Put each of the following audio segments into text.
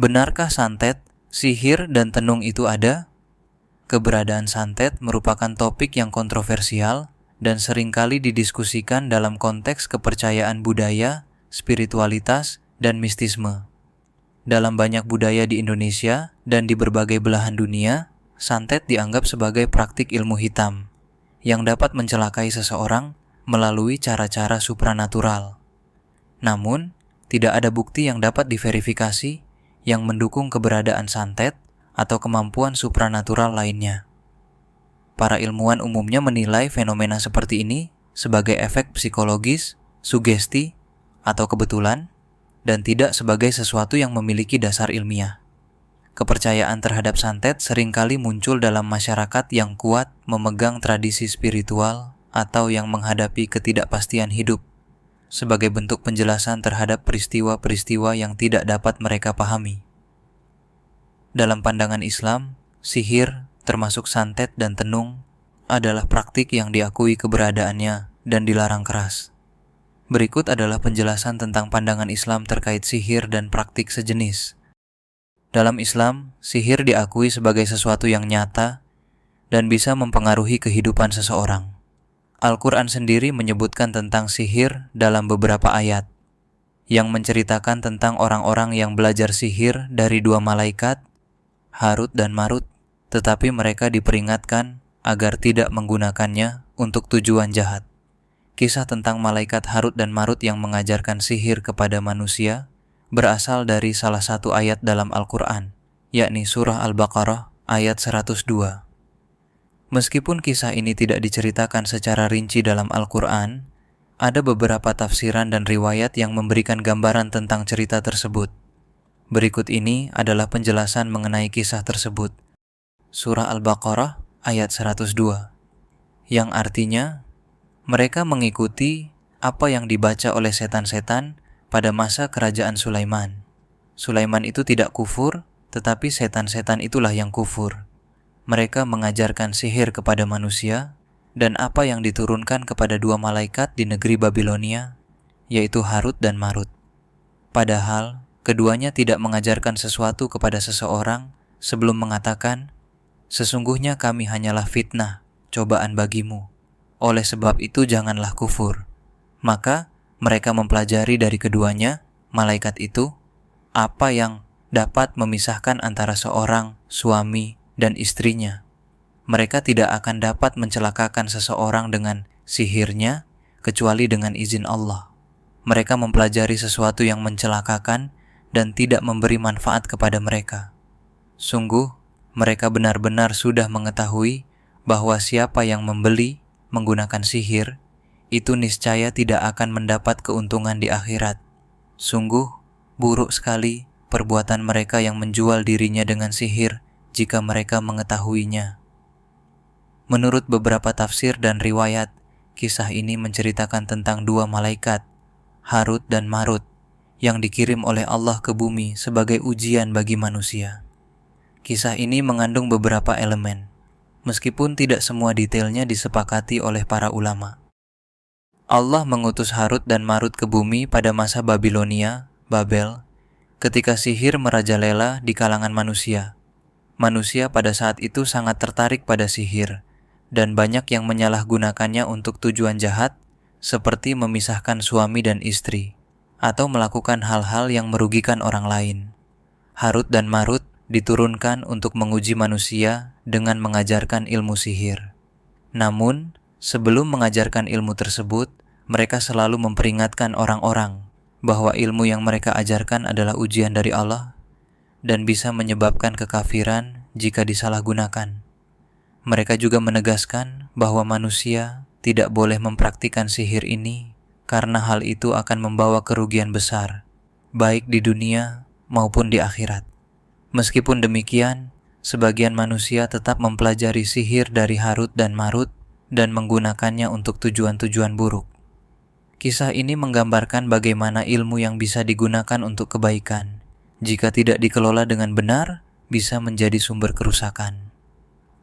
Benarkah santet, sihir, dan tenung itu ada? Keberadaan santet merupakan topik yang kontroversial dan seringkali didiskusikan dalam konteks kepercayaan budaya, spiritualitas, dan mistisme. Dalam banyak budaya di Indonesia dan di berbagai belahan dunia, santet dianggap sebagai praktik ilmu hitam yang dapat mencelakai seseorang melalui cara-cara supranatural. Namun, tidak ada bukti yang dapat diverifikasi yang mendukung keberadaan santet atau kemampuan supranatural lainnya. Para ilmuwan umumnya menilai fenomena seperti ini sebagai efek psikologis, sugesti, atau kebetulan, dan tidak sebagai sesuatu yang memiliki dasar ilmiah. Kepercayaan terhadap santet seringkali muncul dalam masyarakat yang kuat memegang tradisi spiritual atau yang menghadapi ketidakpastian hidup, sebagai bentuk penjelasan terhadap peristiwa-peristiwa yang tidak dapat mereka pahami. Dalam pandangan Islam, sihir, termasuk santet dan tenung, adalah praktik yang diakui keberadaannya dan dilarang keras. Berikut adalah penjelasan tentang pandangan Islam terkait sihir dan praktik sejenis. Dalam Islam, sihir diakui sebagai sesuatu yang nyata dan bisa mempengaruhi kehidupan seseorang. Al-Quran sendiri menyebutkan tentang sihir dalam beberapa ayat, yang menceritakan tentang orang-orang yang belajar sihir dari dua malaikat, Harut dan Marut, tetapi mereka diperingatkan agar tidak menggunakannya untuk tujuan jahat. Kisah tentang malaikat Harut dan Marut yang mengajarkan sihir kepada manusia berasal dari salah satu ayat dalam Al-Quran, yakni surah Al-Baqarah ayat 102. Meskipun kisah ini tidak diceritakan secara rinci dalam Al-Quran, ada beberapa tafsiran dan riwayat yang memberikan gambaran tentang cerita tersebut. Berikut ini adalah penjelasan mengenai kisah tersebut. Surah Al-Baqarah ayat 102, yang artinya, mereka mengikuti apa yang dibaca oleh setan-setan pada masa kerajaan Sulaiman. Sulaiman itu tidak kufur, tetapi setan-setan itulah yang kufur. Mereka mengajarkan sihir kepada manusia, dan apa yang diturunkan kepada dua malaikat di negeri Babilonia, yaitu Harut dan Marut. Padahal, keduanya tidak mengajarkan sesuatu kepada seseorang sebelum mengatakan, "Sesungguhnya kami hanyalah fitnah, cobaan bagimu. Oleh sebab itu janganlah kufur." Maka mereka mempelajari dari keduanya, malaikat itu, apa yang dapat memisahkan antara seorang suami dan istrinya. Mereka tidak akan dapat mencelakakan seseorang dengan sihirnya kecuali dengan izin Allah. Mereka mempelajari sesuatu yang mencelakakan dan tidak memberi manfaat kepada mereka. Sungguh, mereka benar-benar sudah mengetahui bahwa siapa yang membeli menggunakan sihir, itu niscaya tidak akan mendapat keuntungan di akhirat. Sungguh, buruk sekali perbuatan mereka yang menjual dirinya dengan sihir jika mereka mengetahuinya. Menurut beberapa tafsir dan riwayat, kisah ini menceritakan tentang dua malaikat, Harut dan Marut, yang dikirim oleh Allah ke bumi sebagai ujian bagi manusia. Kisah ini mengandung beberapa elemen, meskipun tidak semua detailnya disepakati oleh para ulama. Allah mengutus Harut dan Marut ke bumi pada masa Babilonia, Babel, ketika sihir merajalela di kalangan manusia. Manusia pada saat itu sangat tertarik pada sihir, dan banyak yang menyalahgunakannya untuk tujuan jahat, seperti memisahkan suami dan istri, atau melakukan hal-hal yang merugikan orang lain. Harut dan Marut diturunkan untuk menguji manusia dengan mengajarkan ilmu sihir. Namun, sebelum mengajarkan ilmu tersebut, mereka selalu memperingatkan orang-orang bahwa ilmu yang mereka ajarkan adalah ujian dari Allah dan bisa menyebabkan kekafiran jika disalahgunakan. Mereka juga menegaskan bahwa manusia tidak boleh mempraktikkan sihir ini karena hal itu akan membawa kerugian besar, baik di dunia maupun di akhirat. Meskipun demikian, sebagian manusia tetap mempelajari sihir dari Harut dan Marut dan menggunakannya untuk tujuan-tujuan buruk. Kisah ini menggambarkan bagaimana ilmu yang bisa digunakan untuk kebaikan, jika tidak dikelola dengan benar, bisa menjadi sumber kerusakan.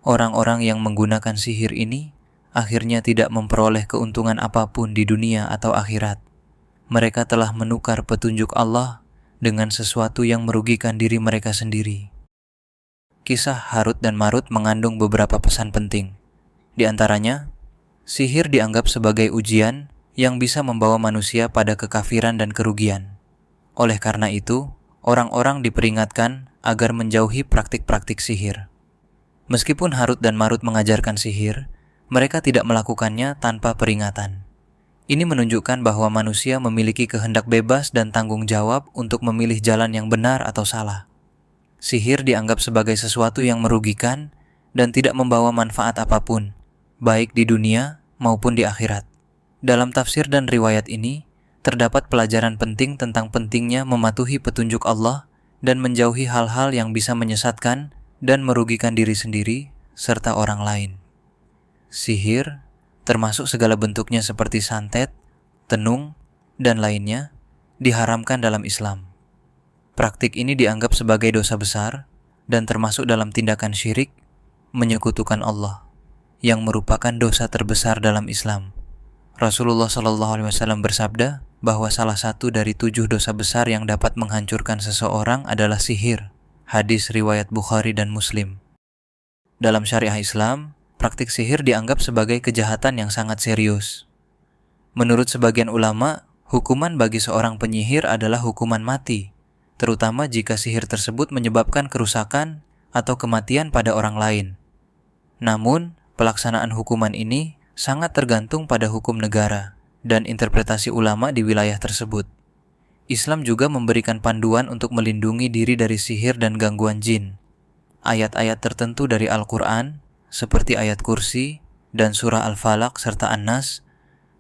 Orang-orang yang menggunakan sihir ini akhirnya tidak memperoleh keuntungan apapun di dunia atau akhirat. Mereka telah menukar petunjuk Allah dengan sesuatu yang merugikan diri mereka sendiri. Kisah Harut dan Marut mengandung beberapa pesan penting. Di antaranya, sihir dianggap sebagai ujian yang bisa membawa manusia pada kekafiran dan kerugian. Oleh karena itu, orang-orang diperingatkan agar menjauhi praktik-praktik sihir. Meskipun Harut dan Marut mengajarkan sihir, mereka tidak melakukannya tanpa peringatan. Ini menunjukkan bahwa manusia memiliki kehendak bebas dan tanggung jawab untuk memilih jalan yang benar atau salah. Sihir dianggap sebagai sesuatu yang merugikan dan tidak membawa manfaat apapun, baik di dunia maupun di akhirat. Dalam tafsir dan riwayat ini, terdapat pelajaran penting tentang pentingnya mematuhi petunjuk Allah dan menjauhi hal-hal yang bisa menyesatkan dan merugikan diri sendiri serta orang lain. Sihir, termasuk segala bentuknya seperti santet, tenung, dan lainnya, diharamkan dalam Islam. Praktik ini dianggap sebagai dosa besar dan termasuk dalam tindakan syirik, menyekutukan Allah, yang merupakan dosa terbesar dalam Islam. Rasulullah SAW bersabda bahwa salah satu dari 7 dosa besar yang dapat menghancurkan seseorang adalah sihir. Hadis riwayat Bukhari dan Muslim. Dalam syariah Islam, praktik sihir dianggap sebagai kejahatan yang sangat serius. Menurut sebagian ulama, hukuman bagi seorang penyihir adalah hukuman mati, terutama jika sihir tersebut menyebabkan kerusakan atau kematian pada orang lain. Namun, pelaksanaan hukuman ini sangat tergantung pada hukum negara dan interpretasi ulama di wilayah tersebut. Islam juga memberikan panduan untuk melindungi diri dari sihir dan gangguan jin. Ayat-ayat tertentu dari Al-Quran, seperti ayat Kursi dan surah Al-Falaq serta An-Nas,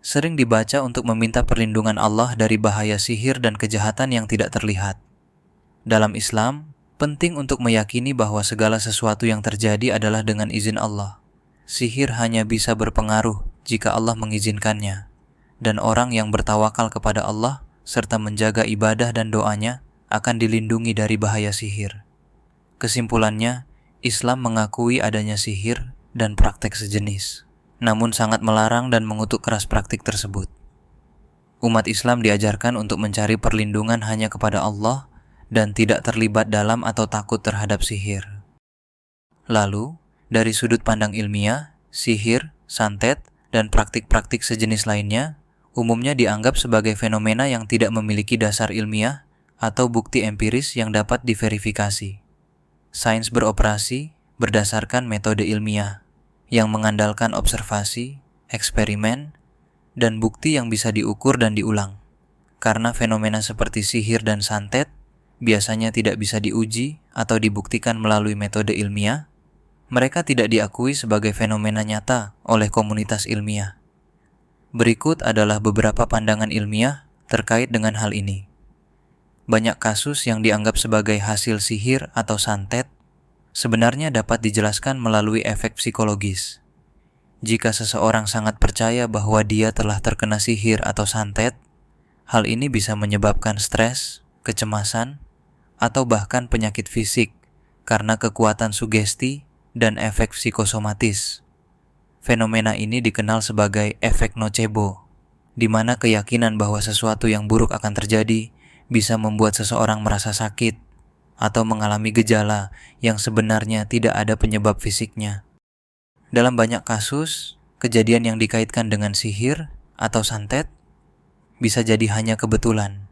sering dibaca untuk meminta perlindungan Allah dari bahaya sihir dan kejahatan yang tidak terlihat. Dalam Islam, penting untuk meyakini bahwa segala sesuatu yang terjadi adalah dengan izin Allah. Sihir hanya bisa berpengaruh jika Allah mengizinkannya, dan orang yang bertawakal kepada Allah serta menjaga ibadah dan doanya akan dilindungi dari bahaya sihir. Kesimpulannya, Islam mengakui adanya sihir dan praktek sejenis, namun sangat melarang dan mengutuk keras praktik tersebut. Umat Islam diajarkan untuk mencari perlindungan hanya kepada Allah dan tidak terlibat dalam atau takut terhadap sihir. Lalu, dari sudut pandang ilmiah, sihir, santet, dan praktik-praktik sejenis lainnya umumnya dianggap sebagai fenomena yang tidak memiliki dasar ilmiah atau bukti empiris yang dapat diverifikasi. Sains beroperasi berdasarkan metode ilmiah yang mengandalkan observasi, eksperimen, dan bukti yang bisa diukur dan diulang. Karena fenomena seperti sihir dan santet biasanya tidak bisa diuji atau dibuktikan melalui metode ilmiah, mereka tidak diakui sebagai fenomena nyata oleh komunitas ilmiah. Berikut adalah beberapa pandangan ilmiah terkait dengan hal ini. Banyak kasus yang dianggap sebagai hasil sihir atau santet sebenarnya dapat dijelaskan melalui efek psikologis. Jika seseorang sangat percaya bahwa dia telah terkena sihir atau santet, hal ini bisa menyebabkan stres, kecemasan, atau bahkan penyakit fisik karena kekuatan sugesti dan efek psikosomatis. Fenomena ini dikenal sebagai efek nocebo, di mana keyakinan bahwa sesuatu yang buruk akan terjadi bisa membuat seseorang merasa sakit atau mengalami gejala yang sebenarnya tidak ada penyebab fisiknya. Dalam banyak kasus, kejadian yang dikaitkan dengan sihir atau santet bisa jadi hanya kebetulan.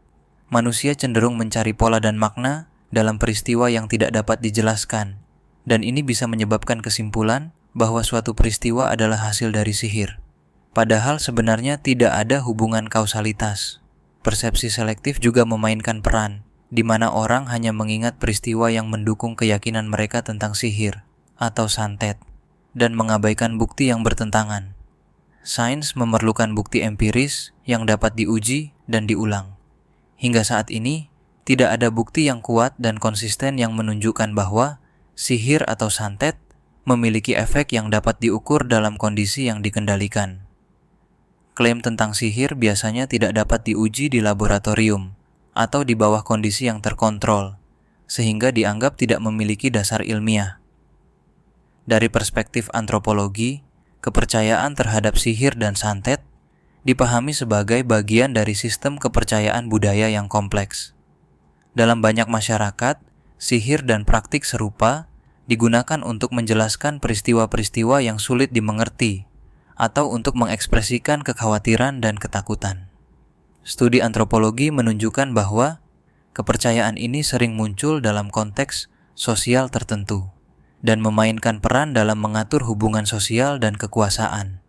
Manusia cenderung mencari pola dan makna dalam peristiwa yang tidak dapat dijelaskan, dan ini bisa menyebabkan kesimpulan bahwa suatu peristiwa adalah hasil dari sihir. Padahal sebenarnya tidak ada hubungan kausalitas. Persepsi selektif juga memainkan peran, di mana orang hanya mengingat peristiwa yang mendukung keyakinan mereka tentang sihir atau santet, dan mengabaikan bukti yang bertentangan. Sains memerlukan bukti empiris yang dapat diuji dan diulang. Hingga saat ini, tidak ada bukti yang kuat dan konsisten yang menunjukkan bahwa sihir atau santet memiliki efek yang dapat diukur dalam kondisi yang dikendalikan. Klaim tentang sihir biasanya tidak dapat diuji di laboratorium atau di bawah kondisi yang terkontrol, sehingga dianggap tidak memiliki dasar ilmiah. Dari perspektif antropologi, kepercayaan terhadap sihir dan santet dipahami sebagai bagian dari sistem kepercayaan budaya yang kompleks. Dalam banyak masyarakat, sihir dan praktik serupa digunakan untuk menjelaskan peristiwa-peristiwa yang sulit dimengerti atau untuk mengekspresikan kekhawatiran dan ketakutan. Studi antropologi menunjukkan bahwa kepercayaan ini sering muncul dalam konteks sosial tertentu dan memainkan peran dalam mengatur hubungan sosial dan kekuasaan.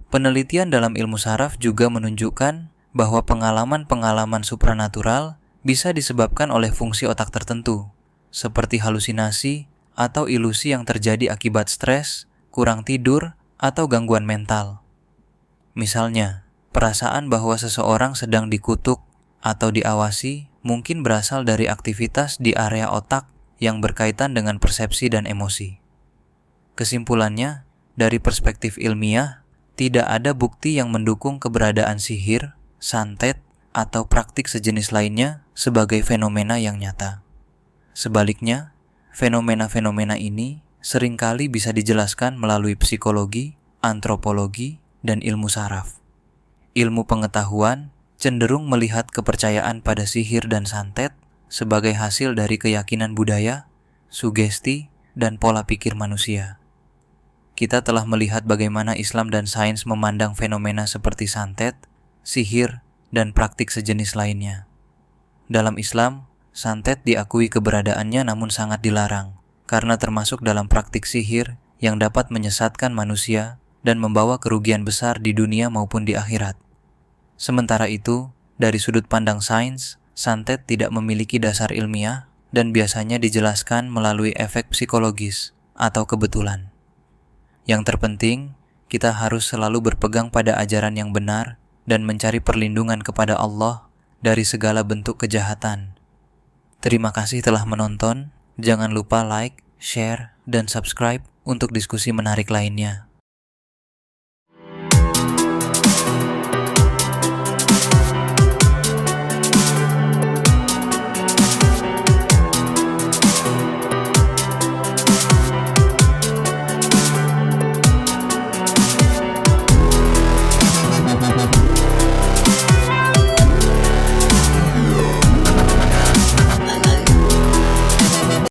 Penelitian dalam ilmu saraf juga menunjukkan bahwa pengalaman-pengalaman supranatural bisa disebabkan oleh fungsi otak tertentu, seperti halusinasi atau ilusi yang terjadi akibat stres, kurang tidur, atau gangguan mental. Misalnya, perasaan bahwa seseorang sedang dikutuk atau diawasi mungkin berasal dari aktivitas di area otak yang berkaitan dengan persepsi dan emosi. Kesimpulannya, dari perspektif ilmiah, tidak ada bukti yang mendukung keberadaan sihir, santet, atau praktik sejenis lainnya sebagai fenomena yang nyata. Sebaliknya, fenomena-fenomena ini seringkali bisa dijelaskan melalui psikologi, antropologi, dan ilmu saraf. Ilmu pengetahuan cenderung melihat kepercayaan pada sihir dan santet sebagai hasil dari keyakinan budaya, sugesti, dan pola pikir manusia. Kita telah melihat bagaimana Islam dan sains memandang fenomena seperti santet, sihir, dan praktik sejenis lainnya. Dalam Islam, santet diakui keberadaannya namun sangat dilarang, karena termasuk dalam praktik sihir yang dapat menyesatkan manusia dan membawa kerugian besar di dunia maupun di akhirat. Sementara itu, dari sudut pandang sains, santet tidak memiliki dasar ilmiah dan biasanya dijelaskan melalui efek psikologis atau kebetulan. Yang terpenting, kita harus selalu berpegang pada ajaran yang benar dan mencari perlindungan kepada Allah dari segala bentuk kejahatan. Terima kasih telah menonton. Jangan lupa like, share, dan subscribe untuk diskusi menarik lainnya.